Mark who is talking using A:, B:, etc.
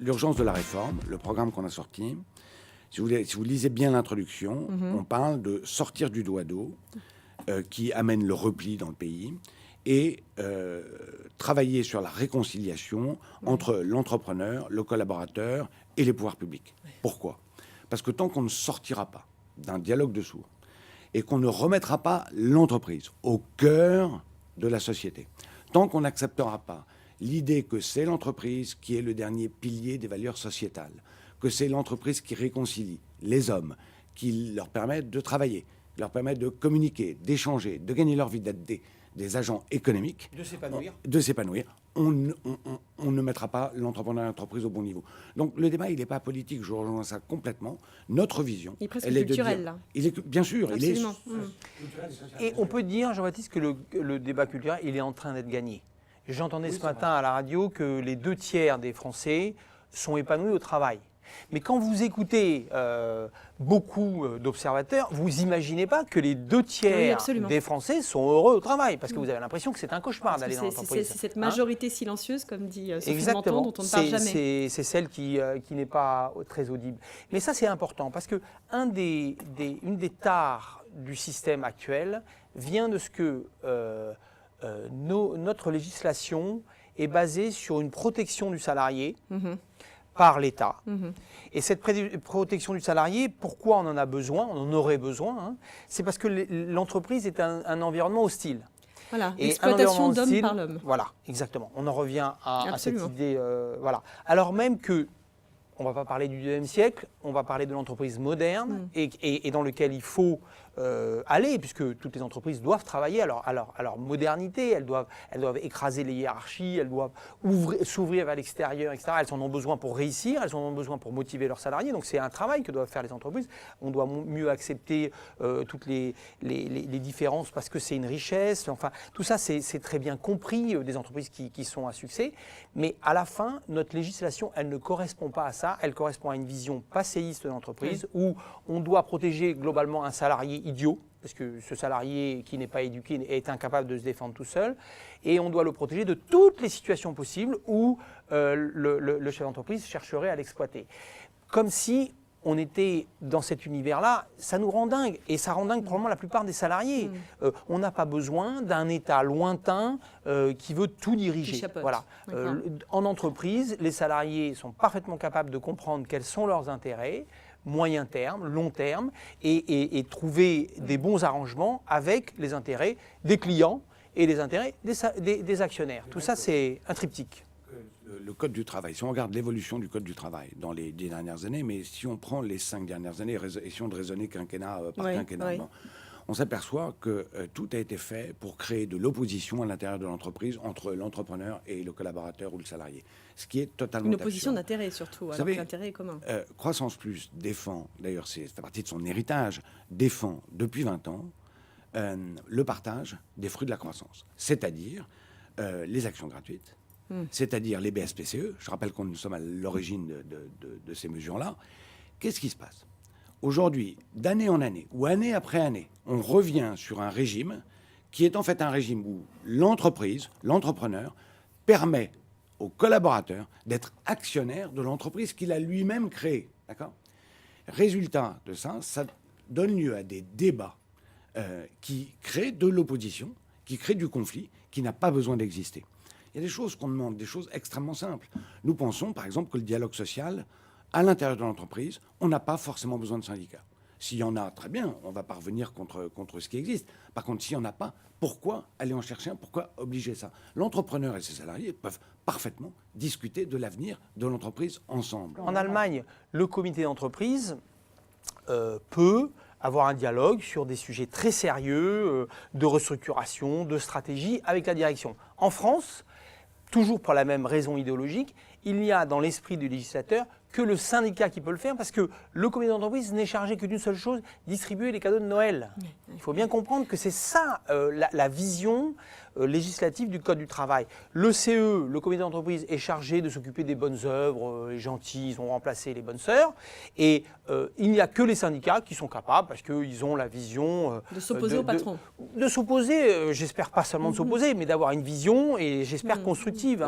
A: l'urgence de la réforme, le programme qu'on a sorti, si vous lisez bien l'introduction, on parle de sortir du dos à dos, qui amène le repli dans le pays, et travailler sur la réconciliation entre l'entrepreneur, le collaborateur et les pouvoirs publics. Pourquoi ? Parce que tant qu'on ne sortira pas d'un dialogue de sourds et qu'on ne remettra pas l'entreprise au cœur de la société, tant qu'on n'acceptera pas l'idée que c'est l'entreprise qui est le dernier pilier des valeurs sociétales, que c'est l'entreprise qui réconcilie les hommes, qui leur permettent de travailler, leur permettent de communiquer, d'échanger, de gagner leur vie, d'être des agents économiques, de s'épanouir, on ne mettra pas l'entrepreneur et l'entreprise au bon niveau. Donc le débat, il n'est pas politique, je rejoins ça complètement. Notre vision,
B: il est presque
A: elle est
B: culturel,
A: de dire,
B: là.
A: il est, bien sûr,
B: absolument.
A: il est...
C: Et on peut dire, Jean-Baptiste, que le débat culturel, il est en train d'être gagné. J'entendais ce matin à la radio que les 2/3 des Français sont épanouis au travail. Mais quand vous écoutez beaucoup d'observateurs, vous n'imaginez pas que les 2/3 des Français sont heureux au travail, parce que vous avez l'impression que c'est un cauchemar d'aller dans l'entreprise.
B: C'est cette majorité silencieuse, comme dit Sophie Menton, dont on ne parle jamais.
C: C'est celle qui n'est pas très audible. Mais ça, c'est important, parce que une des tares du système actuel vient de ce que notre législation est basée sur une protection du salarié par l'État. Et cette protection du salarié, pourquoi on en a besoin, on en aurait besoin, hein, c'est parce que l'entreprise est un environnement hostile.
B: Voilà, l'exploitation d'homme par l'homme.
C: Voilà, exactement. On en revient à cette idée. Voilà. Alors même que, on ne va pas parler du XIIe siècle, on va parler de l'entreprise moderne et dans lequel il faut aller, puisque toutes les entreprises doivent travailler à leur modernité, elles doivent écraser les hiérarchies, elles doivent s'ouvrir vers l'extérieur, etc. Elles en ont besoin pour réussir, elles en ont besoin pour motiver leurs salariés, donc c'est un travail que doivent faire les entreprises. On doit mieux accepter toutes les différences parce que c'est une richesse, enfin tout ça c'est très bien compris des entreprises qui sont à succès, mais à la fin, notre législation, elle ne correspond pas à ça, elle correspond à une vision passéiste de l'entreprise où on doit protéger globalement un salarié idiot, parce que ce salarié qui n'est pas éduqué est incapable de se défendre tout seul, et on doit le protéger de toutes les situations possibles où le chef d'entreprise chercherait à l'exploiter. Comme si on était dans cet univers-là, ça nous rend dingue, et ça rend dingue probablement la plupart des salariés. On n'a pas besoin d'un État lointain qui veut tout diriger. Voilà. En entreprise, les salariés sont parfaitement capables de comprendre quels sont leurs intérêts, moyen terme, long terme, et trouver des bons arrangements avec les intérêts des clients et les intérêts des actionnaires. Tout ça, c'est un triptyque.
A: Le Code du travail, si on regarde l'évolution du Code du travail dans les 10 dernières années, mais si on prend les 5 dernières années, essayons de raisonner quinquennat par quinquennat, on s'aperçoit que tout a été fait pour créer de l'opposition à l'intérieur de l'entreprise entre l'entrepreneur et le collaborateur ou le salarié. Ce qui est totalement
B: une opposition d'intérêt surtout, alors que l'intérêt est commun.
A: Croissance Plus défend, d'ailleurs ça fait partie de son héritage, défend depuis 20 ans le partage des fruits de la croissance, c'est-à-dire les actions gratuites, c'est-à-dire les BSPCE. Je rappelle qu'on nous sommes à l'origine de ces mesures-là. Qu'est-ce qui se passe ? Aujourd'hui, d'année en année, ou année après année, on revient sur un régime qui est en fait un régime où l'entreprise, l'entrepreneur, permet au collaborateur d'être actionnaire de l'entreprise qu'il a lui-même créée. D'accord ? Résultat de ça, ça donne lieu à des débats qui créent de l'opposition, qui créent du conflit, qui n'a pas besoin d'exister. Il y a des choses qu'on demande, des choses extrêmement simples. Nous pensons, par exemple, que le dialogue social, à l'intérieur de l'entreprise, on n'a pas forcément besoin de syndicats. S'il y en a, très bien, on va parvenir contre ce qui existe. Par contre, s'il n'y en a pas, pourquoi aller en chercher un ? Pourquoi obliger ça ? L'entrepreneur et ses salariés peuvent parfaitement discuter de l'avenir de l'entreprise ensemble.
C: En Allemagne, le comité d'entreprise peut avoir un dialogue sur des sujets très sérieux de restructuration, de stratégie avec la direction. En France, toujours pour la même raison idéologique, il n'y a dans l'esprit du législateur que le syndicat qui peut le faire, parce que le comité d'entreprise n'est chargé que d'une seule chose, distribuer les cadeaux de Noël. Il faut bien comprendre que c'est ça la vision législative du Code du travail. Le CE, le comité d'entreprise, est chargé de s'occuper des bonnes œuvres, les gentils, ils ont remplacé les bonnes sœurs, et il n'y a que les syndicats qui sont capables, parce qu'ils ont la vision...
B: de s'opposer au patron.
C: De s'opposer, j'espère pas seulement de s'opposer, mais d'avoir une vision, et j'espère constructive.